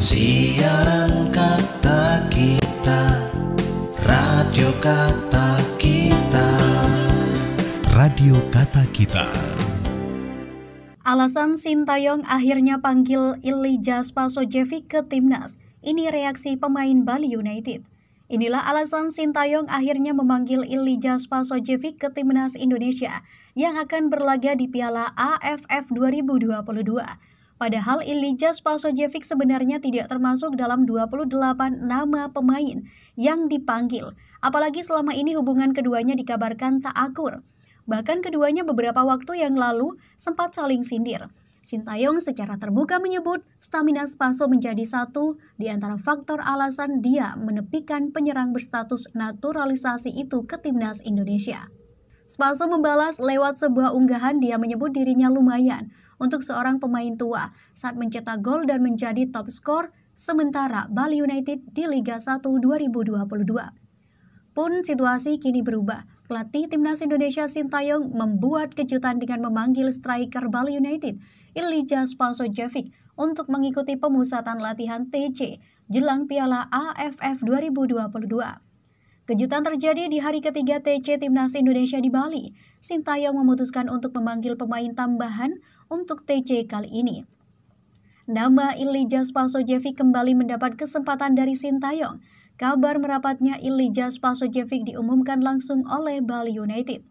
Siaran kata kita, radio kata kita, radio kata kita. Alasan Sintayong akhirnya panggil Iljaz Spasojevic ke timnas. Ini reaksi pemain Bali United. Inilah alasan Sintayong akhirnya memanggil Iljaz Spasojevic ke timnas Indonesia yang akan berlaga di Piala AFF 2022. Padahal Iljaz Spasojevic sebenarnya tidak termasuk dalam 28 nama pemain yang dipanggil. Apalagi selama ini hubungan keduanya dikabarkan tak akur. Bahkan keduanya beberapa waktu yang lalu sempat saling sindir. Sintayong secara terbuka menyebut stamina Spaso menjadi satu di antara faktor alasan dia menepikan penyerang berstatus naturalisasi itu ke timnas Indonesia. Spaso membalas lewat sebuah unggahan dia menyebut dirinya lumayan untuk seorang pemain tua saat mencetak gol dan menjadi top skor sementara Bali United di Liga 1 2022. Pun situasi kini berubah. Pelatih timnas Indonesia Sintayong membuat kejutan dengan memanggil striker Bali United Iljaz Spasojevic untuk mengikuti pemusatan latihan TC jelang Piala AFF 2022. Kejutan terjadi di hari ketiga TC Timnas Indonesia di Bali. Sintayong memutuskan untuk memanggil pemain tambahan untuk TC kali ini. Nama Iljaz Spasojevic kembali mendapat kesempatan dari Sintayong. Kabar merapatnya Iljaz Spasojevic diumumkan langsung oleh Bali United.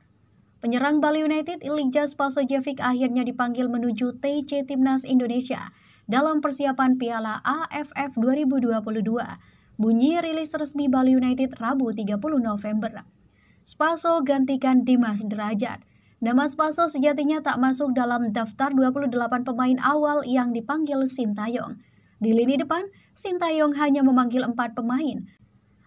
Penyerang Bali United Iljaz Spasojevic akhirnya dipanggil menuju TC Timnas Indonesia dalam persiapan Piala AFF 2022. Bunyi rilis resmi Bali United Rabu 30 November. Spaso gantikan Dimas Derajat. Nama Spaso sejatinya tak masuk dalam daftar 28 pemain awal yang dipanggil Sintayong. Di lini depan, Sintayong hanya memanggil 4 pemain.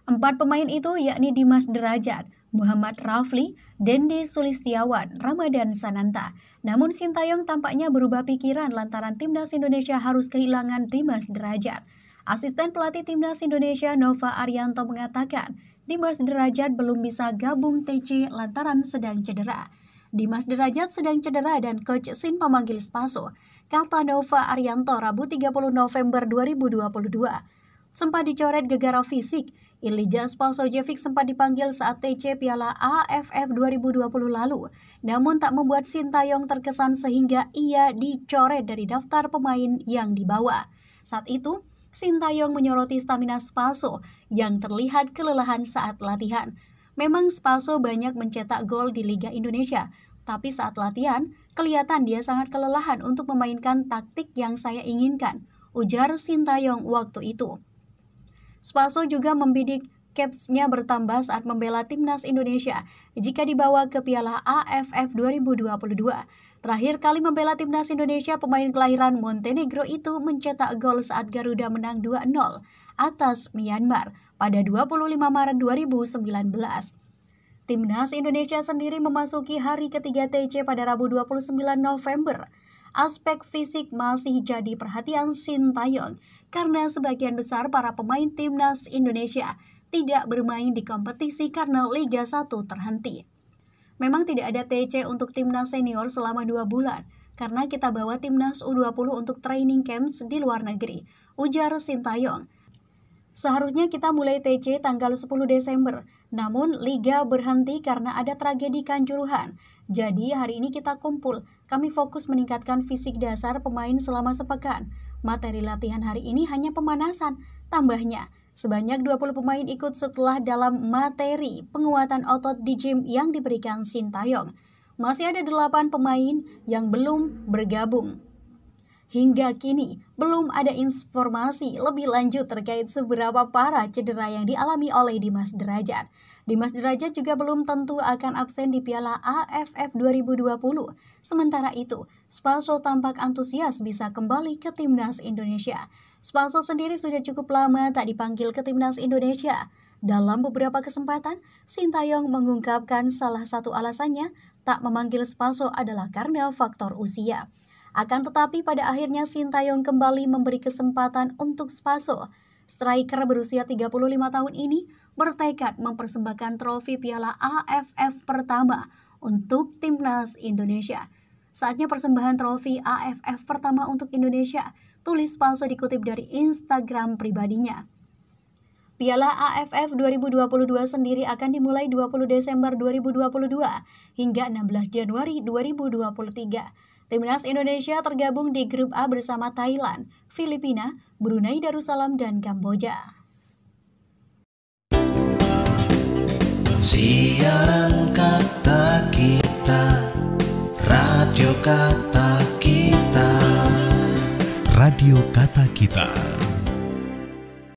4 pemain itu yakni Dimas Derajat, Muhammad Rafli, Dendi Sulistiawan, Ramadan Sananta. Namun Sintayong tampaknya berubah pikiran lantaran timnas Indonesia harus kehilangan Dimas Derajat. Asisten pelatih timnas Indonesia Nova Arianto mengatakan, Dimas Derajat belum bisa gabung TC lantaran sedang cedera. Dimas Derajat sedang cedera dan Coach Sin memanggil Spaso, kata Nova Arianto Rabu 30 November 2022. Sempat dicoret gegara fisik, Iljaz Spasojevic sempat dipanggil saat TC Piala AFF 2020 lalu, namun tak membuat Sintayong terkesan sehingga ia dicoret dari daftar pemain yang dibawa. Saat itu, Sintayong menyoroti stamina Spaso yang terlihat kelelahan saat latihan. Memang Spaso banyak mencetak gol di Liga Indonesia, tapi saat latihan, kelihatan dia sangat kelelahan untuk memainkan taktik yang saya inginkan, ujar Sintayong waktu itu. Spaso juga membidik capsnya bertambah saat membela timnas Indonesia jika dibawa ke Piala AFF 2022. Terakhir kali membela timnas Indonesia, pemain kelahiran Montenegro itu mencetak gol saat Garuda menang 2-0 atas Myanmar pada 25 Maret 2019. Timnas Indonesia sendiri memasuki hari ketiga TC pada Rabu 29 November. Aspek fisik masih jadi perhatian Sintayong karena sebagian besar para pemain timnas Indonesia tidak bermain di kompetisi karena Liga 1 terhenti. Memang tidak ada TC untuk timnas senior selama 2 bulan karena kita bawa timnas U20 untuk training camps di luar negeri, ujar Sintayong. Seharusnya kita mulai TC tanggal 10 Desember, namun Liga berhenti karena ada tragedi Kanjuruhan. Jadi hari ini kita kumpul, kami fokus meningkatkan fisik dasar pemain selama sepekan. Materi latihan hari ini hanya pemanasan, tambahnya. Sebanyak 20 pemain ikut setelah dalam materi penguatan otot di gym yang diberikan Sintayong. Masih ada 8 pemain yang belum bergabung. Hingga kini, belum ada informasi lebih lanjut terkait seberapa parah cedera yang dialami oleh Dimas Derajat. Dimas Derajat juga belum tentu akan absen di Piala AFF 2020. Sementara itu, Spaso tampak antusias bisa kembali ke timnas Indonesia. Spaso sendiri sudah cukup lama tak dipanggil ke timnas Indonesia. Dalam beberapa kesempatan, Sintayong mengungkapkan salah satu alasannya tak memanggil Spaso adalah karena faktor usia. Akan tetapi pada akhirnya Sintayong kembali memberi kesempatan untuk Spaso. Striker berusia 35 tahun ini bertekad mempersembahkan trofi Piala AFF pertama untuk timnas Indonesia. Saatnya persembahan trofi AFF pertama untuk Indonesia. tulis Spaso dikutip dari Instagram pribadinya. Piala AFF 2022 sendiri akan dimulai 20 Desember 2022 hingga 16 Januari 2023. Timnas Indonesia tergabung di grup A bersama Thailand, Filipina, Brunei Darussalam, dan Kamboja. Siaran Kata Kita, Radio Kata Kita. Radio Kata Kita.